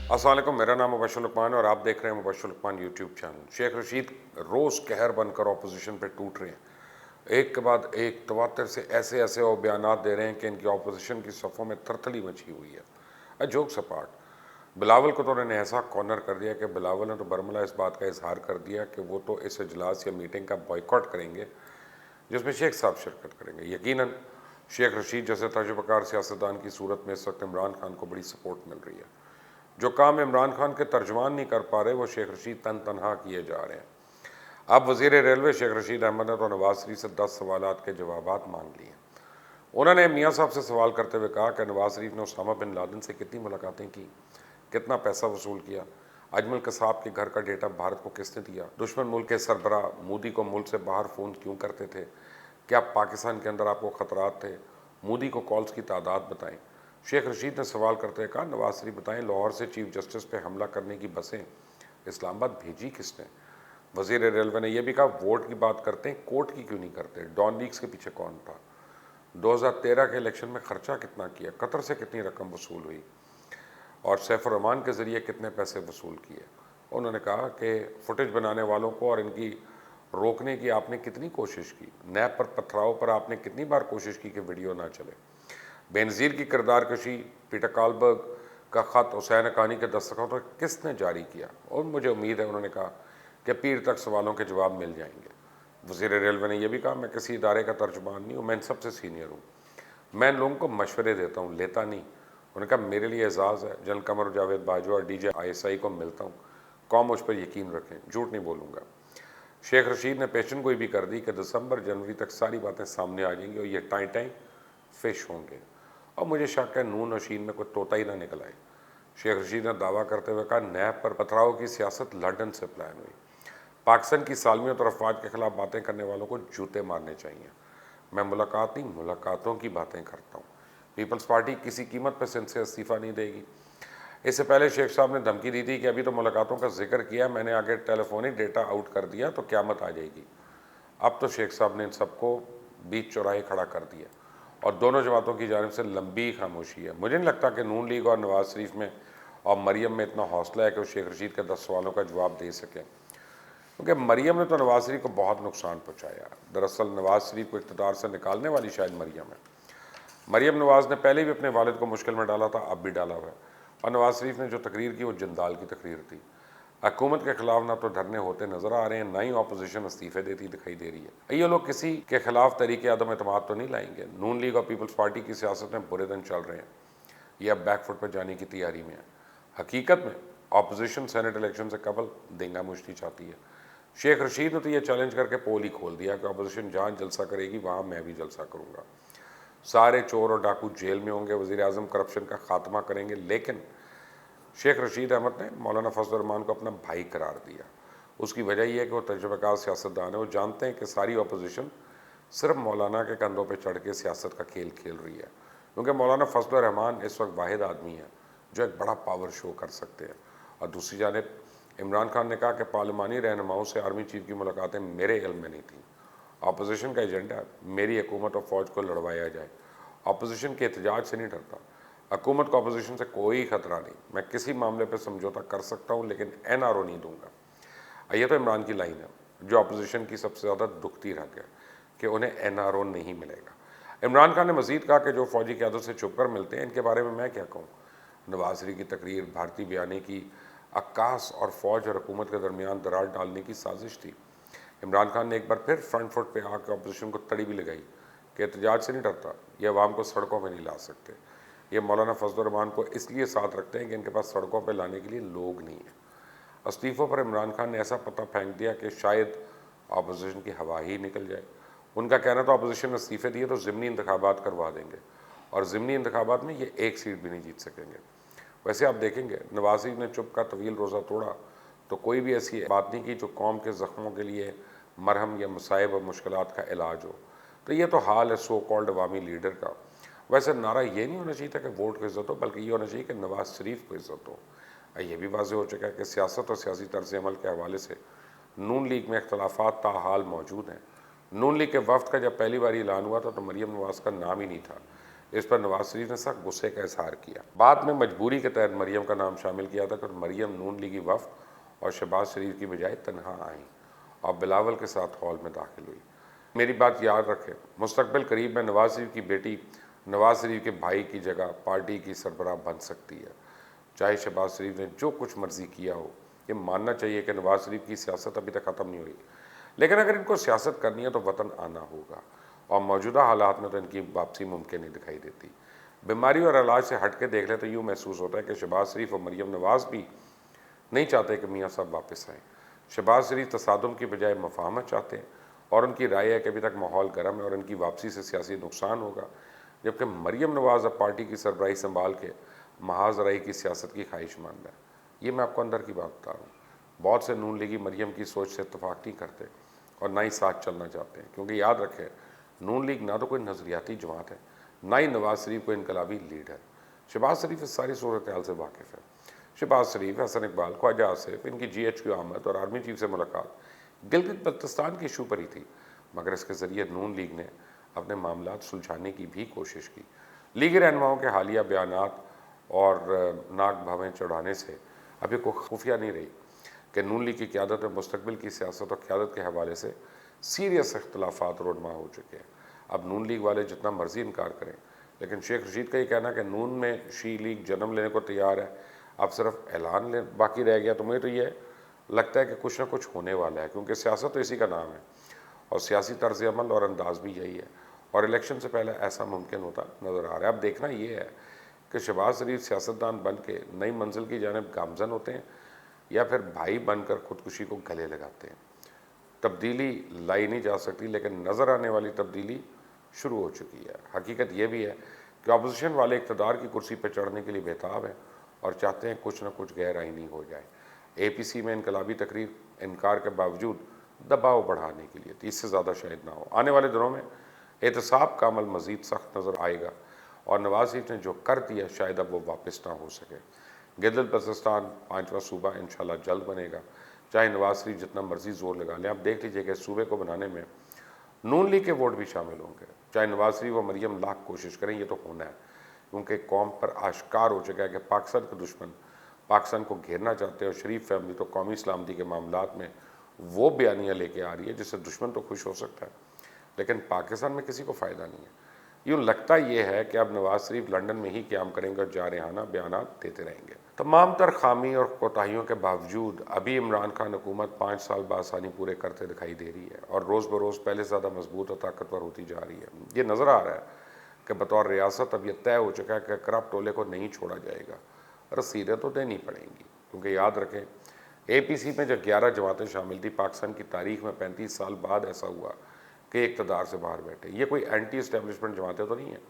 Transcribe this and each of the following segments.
अस्सलाम वालेकुम, मेरा नाम मुबश्शिर लुकमान और आप देख रहे हैं मुबश्शिर लुकमान यूट्यूब चैनल। शेख रशीद रोज़ कहर बनकर अपोजिशन पे टूट रहे हैं। एक के बाद एक तवातर से ऐसे ऐसे वो बयानात दे रहे हैं कि इनकी अपोजिशन की सफ़ों में तरतली मची हुई है। जोक्स अपार्ट, बिलावल को तो उन्होंने ऐसा कॉर्नर कर दिया कि बिलावल ने तो बरमला इस बात का इजहार कर दिया कि वो तो इस इजलास या मीटिंग का बॉयकॉट करेंगे जिसमें शेख साहब शिरकत करेंगे। यकीनन शेख रशीद जैसे तजुर्बेकार सियासतदान की सूरत में इस वक्त इमरान खान को बड़ी सपोर्ट मिल रही है। जो काम इमरान खान के तर्जमान नहीं कर पा रहे वो शेख रशीद तन तनहा किए जा रहे हैं। अब वज़ीर रेलवे शेख रशीद अहमद ने तो नवाज शरीफ से 10 सवालात के जवाबात मांग लिए। उन्होंने मियाँ साहब से सवाल करते हुए कहा कि नवाज शरीफ ने उसामा बिन लादेन से कितनी मुलाकातें की, कितना पैसा वसूल किया, अजमल कसाब के घर का डेटा भारत को किसने दिया, दुश्मन मुल्क के सरबरा मोदी को मुल्क से बाहर फ़ोन क्यों करते थे, क्या पाकिस्तान के अंदर आपको ख़तरात थे, मोदी को कॉल्स की तादाद बताएं। शेख रशीद ने सवाल करते हुए कहा, नवाज शरीफ बताएं लाहौर से चीफ जस्टिस पे हमला करने की बसें इस्लामाबाद भेजी किसने। वज़ीर रेलवे ने यह भी कहा, वोट की बात करते हैं, कोर्ट की क्यों नहीं करते, डॉन लीग्स के पीछे कौन था, 2013 के इलेक्शन में खर्चा कितना किया, कतर से कितनी रकम वसूल हुई और सैफुर रहमान के ज़रिए कितने पैसे वसूल किए। उन्होंने कहा कि फुटेज बनाने वालों को और इनकी रोकने की आपने कितनी कोशिश की, नैब पर पथराव पर आपने कितनी बार कोशिश की कि वीडियो ना चले। बेनज़ीर की किरदार कशी, पीटर कालबर्ग का ख़त हुसैन हक्कानी के दस्तखतों पर किसने जारी किया। और मुझे उम्मीद है, उन्होंने कहा कि पीर तक सवालों के जवाब मिल जाएंगे। वज़ीर रेलवे ने यह भी कहा, मैं किसी इदारे का तर्जुमान नहीं हूँ, मैं इन सबसे सीनियर हूँ, मैं इन लोगों को मशवरे देता हूँ, लेता नहीं। उन्होंने कहा, मेरे लिए एजाज़ है जनरल कमर जावेद बाजवा और DJI को मिलता हूँ, कौम मुझ पर यकीन रखें, झूठ नहीं बोलूँगा। शेख रशीद ने पेशन गोई भी कर दी कि दिसंबर जनवरी तक सारी बातें सामने आ जाएंगी और ये टाई टाई फिश होंगे और मुझे शक है नून नशीन में कोई तोता ही ना निकल आए। शेख रशीद ने दावा करते हुए कहा, नैब पर पथराव की सियासत लंदन से प्लान हुई, पाकिस्तान की सालमियत और अफवाज के खिलाफ बातें करने वालों को जूते मारने चाहिए। मैं मुलाकात नहीं, मुलाकातों की बातें करता हूँ। पीपल्स पार्टी किसी कीमत पर सिंध से इस्तीफ़ा नहीं देगी। इससे पहले शेख साहब ने धमकी दी थी कि अभी तो मुलाकातों का जिक्र किया, मैंने आगे टेलीफोनिक डेटा आउट कर दिया तो क़यामत आ जाएगी। अब तो शेख साहब ने इन सबको बीच चौराहे खड़ा कर दिया और दोनों जमातों की जानिब से लंबी खामोशी है। मुझे नहीं लगता कि नून लीग और नवाज शरीफ में और मरियम में इतना हौसला है कि वो शेख रशीद के 10 सवालों का जवाब दे सकें, क्योंकि मरियम ने तो नवाज शरीफ को बहुत नुकसान पहुँचाया। दरअसल नवाज शरीफ को इक़्तिदार से निकालने वाली शायद मरियम है। मरियम नवाज़ ने पहले भी अपने वालिद को मुश्किल में डाला था, अब भी डाला हुआ है। और नवाज शरीफ ने जो तकरीर की वो जंदाल की तकरीर थी। हुकूमत के खिलाफ ना तो धरने होते नजर आ रहे हैं, ना ही अपोजिशन इस्तीफे देती दिखाई दे रही है। ये लोग किसी के खिलाफ तरीके आदम एतमाद तो नहीं लाएंगे। नून लीग और पीपल्स पार्टी की सियासत में बुरे दिन चल रहे हैं, ये अब बैकफुट पर जाने की तैयारी में है। हकीकत में अपोजिशन सेनेट इलेक्शन से कबल देंगा मुश्ती चाहती है। शेख रशीद ने तो ये चैलेंज करके पोल ही खोल दिया कि अपोजिशन जहाँ जलसा करेगी वहाँ मैं भी जलसा करूँगा। सारे चोर और डाकू जेल में होंगे, वज़ीर आज़म करप्शन का खात्मा करेंगे। लेकिन शेख रशीद अहमद ने मौलाना फजल रहमान को अपना भाई करार दिया। उसकी वजह यह है कि वो तजुर्बेकार सियासतदान है। वो जानते हैं कि सारी अपोजिशन सिर्फ मौलाना के कंधों पर चढ़ के सियासत का खेल खेल रही है, क्योंकि मौलाना फजल रहमान इस वक्त वाहिद आदमी है जो एक बड़ा पावर शो कर सकते हैं। और दूसरी जानिब इमरान खान ने कहा कि पार्लिमानी रहनुमाओं से आर्मी चीफ की मुलाकातें मेरे इल्म में नहीं थी। अपोजिशन का एजेंडा मेरी हुकूमत और फ़ौज को लड़वाया जाए। अपोजिशन के एहतजाज से नहीं डरता, हुकूमत को अपोजिशन से कोई ख़तरा नहीं। मैं किसी मामले पर समझौता कर सकता हूँ लेकिन NRO नहीं दूंगा। ये तो इमरान की लाइन है जो अपोजिशन की सबसे ज़्यादा दुखती रह गया कि उन्हें NRO नहीं मिलेगा। इमरान खान ने मजीद कहा कि जो फ़ौजी क़यादत से छुप कर मिलते हैं इनके बारे में मैं क्या कहूँ। नवाज शरीफ की तकरीर भारतीय बयानी की अक्कास और फ़ौज और हुकूमत के दरमियान दरार डालने की साजिश थी। इमरान खान ने एक बार फिर फ्रंट फुट पे आकर अपोजिशन को तड़ी भी लगाई कि एहतजाज से नहीं डरता, ये अवाम को सड़कों में नहीं ला सकते। ये मौलाना फजल रहमान को इसलिए साथ रखते हैं कि इनके पास सड़कों पर लाने के लिए लोग नहीं हैं। इस्तीफ़ों पर इमरान खान ने ऐसा पता फेंक दिया कि शायद अपोजिशन की हवा ही निकल जाए। उनका कहना था अपोजिशन ने इस्तीफ़े दिए तो ज़िमनी इंतखाबात करवा देंगे और ज़िमनी इंतखाबात में ये एक सीट भी नहीं जीत सकेंगे। वैसे आप देखेंगे नवाज शरीफ ने चुप का तवील रोज़ा तोड़ा तो कोई भी ऐसी बात नहीं की जो कौम के ज़ख्मों के लिए मरहम या मसाइब और मुश्किलात का इलाज हो। तो ये तो हाल है सो कॉल्ड अवामी लीडर का। वैसे नारा ये नहीं होना चाहिए था कि वोट को इज़्ज़त हो, बल्कि ये होना चाहिए कि नवाज शरीफ को इज़्ज़त हो। ये भी वाज़ेह हो चुका है कि सियासत और सियासी तर्ज़ अमल के हवाले से नून लीग में इख्तलाफात ताहाल मौजूद हैं। नून लीग के वफ्द का जब पहली बार ऐलान हुआ था तो मरीम नवाज़ का नाम ही नहीं था, इस पर नवाज शरीफ ने सख्त गुस्से का इजहार किया। बाद में मजबूरी के तहत मरियम का नाम शामिल किया था, फिर मरियम नून लीगी वफ्द और शहबाज शरीफ की बजाय तनहा आई और बिलावल के साथ हॉल में दाखिल हुई। मेरी बात याद रखें, मुस्तकबिल करीब में नवाज शरीफ की बेटी नवाज शरीफ के भाई की जगह पार्टी की सरबराह बन सकती है। चाहे शहबाज शरीफ ने जो कुछ मर्जी किया हो, ये मानना चाहिए कि नवाज शरीफ की सियासत अभी तक ख़त्म नहीं हुई, लेकिन अगर इनको सियासत करनी है तो वतन आना होगा और मौजूदा हालात में तो इनकी वापसी मुमकिन नहीं दिखाई देती। बीमारी और इलाज से हट के देख लें तो यूँ महसूस होता है कि शहबाज शरीफ और मरियम नवाज भी नहीं चाहते कि मियाँ साहब वापस आएँ। शहबाज शरीफ तसादुम की बजाय मफाहमत चाहते हैं और उनकी राय है कि अभी तक माहौल गर्म है और इनकी वापसी से सियासी नुकसान होगा, जबकि मरियम नवाज अब पार्टी की सरबराही संभाल के महाज राई की सियासत की ख्वाहिशमंद है। ये मैं आपको अंदर की बात बता रहा हूँ। बहुत से नून लीगी मरियम की सोच से इत्तफाक नहीं करते और ना ही साथ चलना चाहते हैं, क्योंकि याद रखें, नून लीग ना तो कोई नज़रियाती जमात है, ना ही नवाज शरीफ को इनकलाबी लीडर। शहबाज शरीफ इस सारी सूरत हाल से वाकिफ़ है। शहबाज शरीफ, हसन इकबाल, ख्वाजा आसिफ, इनकी GHQ आमद और आर्मी चीफ से मुलाकात गिलगित बल्तिस्तान के इशू पर ही थी, मगर इसके ज़रिए नून लीग ने अपने मामलात सुलझाने की भी कोशिश की। लीगी रहनुमाओं के हालिया बयानात और नाक भावें चढ़ाने से अभी कोई खुफिया नहीं रही कि नून लीग की क़यादत में मुस्तकबिल की सियासत और क़यादत के हवाले से सीरियस इख्तलाफात रोडमा हो चुके हैं। अब नून लीग वाले जितना मर्जी इनकार करें, लेकिन शेख रशीद का ये कहना कि नून में शी लीग जन्म लेने को तैयार है, अब सिर्फ ऐलान ले बाकी रह गया, तो मुझे तो ये लगता है कि कुछ ना कुछ होने वाला है, क्योंकि सियासत तो इसी का नाम है और सियासी तर्ज अमल और अंदाज भी यही है और इलेक्शन से पहले ऐसा मुमकिन होता नज़र आ रहा है। अब देखना ये है कि शहबाज शरीफ सियासतदान बन के नई मंजिल की जानिब गामजन होते हैं या फिर भाई बनकर खुदकुशी को गले लगाते हैं। तब्दीली लाई नहीं जा सकती, लेकिन नज़र आने वाली तब्दीली शुरू हो चुकी है। हकीकत यह भी है कि अपोजिशन वाले इक़्तिदार की कुर्सी पर चढ़ने के लिए बेताब हैं और चाहते हैं कुछ ना कुछ गैर आईनी हो जाए। APC में इनकलाबी तकरीर इनकार के बावजूद दबाव बढ़ाने के लिए, तो इससे ज़्यादा शायद ना हो। आने वाले दिनों में एहतसाब का अमल मज़ीद सख्त नज़र आएगा और नवाज शरीफ ने जो कर दिया शायद अब वो वापस ना हो सके। गिलगित बल्तिस्तान 5वां सूबा इंशाल्लाह जल्द बनेगा, चाहे नवाज शरीफ जितना मर्जी जोर लगा लें। आप देख लीजिए कि सूबे को बनाने में नून लीग के वोट भी शामिल होंगे, चाहे नवाज शरीफ और मरियम लाख कोशिश करें, ये तो होना है, क्योंकि कौम पर आश्कार हो चुका है कि पाकिस्तान के दुश्मन पाकिस्तान को घेरना चाहते हैं और शरीफ फैमिली तो कौमी सलामती के मामलात में वो बयानियाँ लेके आ रही है जिससे दुश्मन तो खुश हो सकता है, लेकिन पाकिस्तान में किसी को फ़ायदा नहीं है। यूँ लगता ये है कि अब नवाज शरीफ लंदन में ही क़याम करेंगे और जारहाना बयानात देते रहेंगे। तमाम तर खामी और कोताहियों के बावजूद अभी इमरान खान हुकूमत 5 साल बासानी पूरे करते दिखाई दे रही है और रोज़ बरोज़ पहले से ज़्यादा मजबूत और ताकतवर होती जा रही है। ये नज़र आ रहा है कि बतौर रियासत अब यह तय हो चुका है कि करप्ट टोले को नहीं छोड़ा जाएगा, रसीदें तो देनी पड़ेंगी, क्योंकि याद रखें APC में जब 11 जमातें शामिल थी, पाकिस्तान की तारीख में 35 साल बाद ऐसा हुआ कि इक़्तिदार से बाहर बैठे। ये कोई एंटी इस्टेब्लिशमेंट जमातें तो नहीं हैं,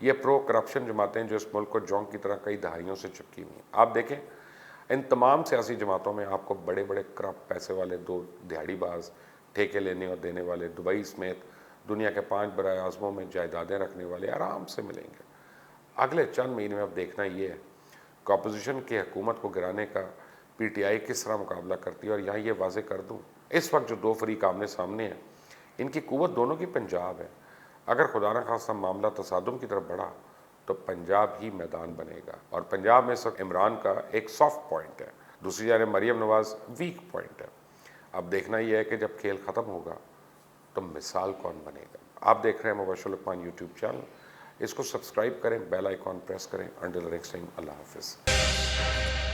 ये प्रो करप्शन जमातें जो इस मुल्क को जोंक की तरह कई दहाइयों से चिपकी हुई हैं। आप देखें, इन तमाम सियासी जमातों में आपको बड़े बड़े करप्ट पैसे वाले, दो दिहाड़ीबाज, ठेके लेने और देने वाले, दुबई समेत दुनिया के 5 बड़े आज़मों में जायदादें रखने वाले आराम से मिलेंगे। अगले चंद महीने में अब देखना ये है कि अपोजिशन की हुकूमत को गिराने का PTI किस तरह मुकाबला करती है। और यहाँ ये वाज़े कर दूँ, इस वक्त जो दो फरीक आमने सामने हैं, इनकी कुव्वत दोनों की पंजाब है। अगर खुदा न खास्ता मामला तसादुम की तरफ बढ़ा तो पंजाब ही मैदान बनेगा और पंजाब में इस वक्त इमरान का एक सॉफ्ट पॉइंट है, दूसरी जानब मरियम नवाज वीक पॉइंट है। अब देखना यह है कि जब खेल ख़त्म होगा तो मिसाल कौन बनेगा। आप देख रहे हैं मुबश्शिर लुकमान यूट्यूब चैनल, इसको सब्सक्राइब करें, बेल आइकॉन प्रेस करें। अंटिल नेक्स्ट टाइम, अल्लाह हाफिज़।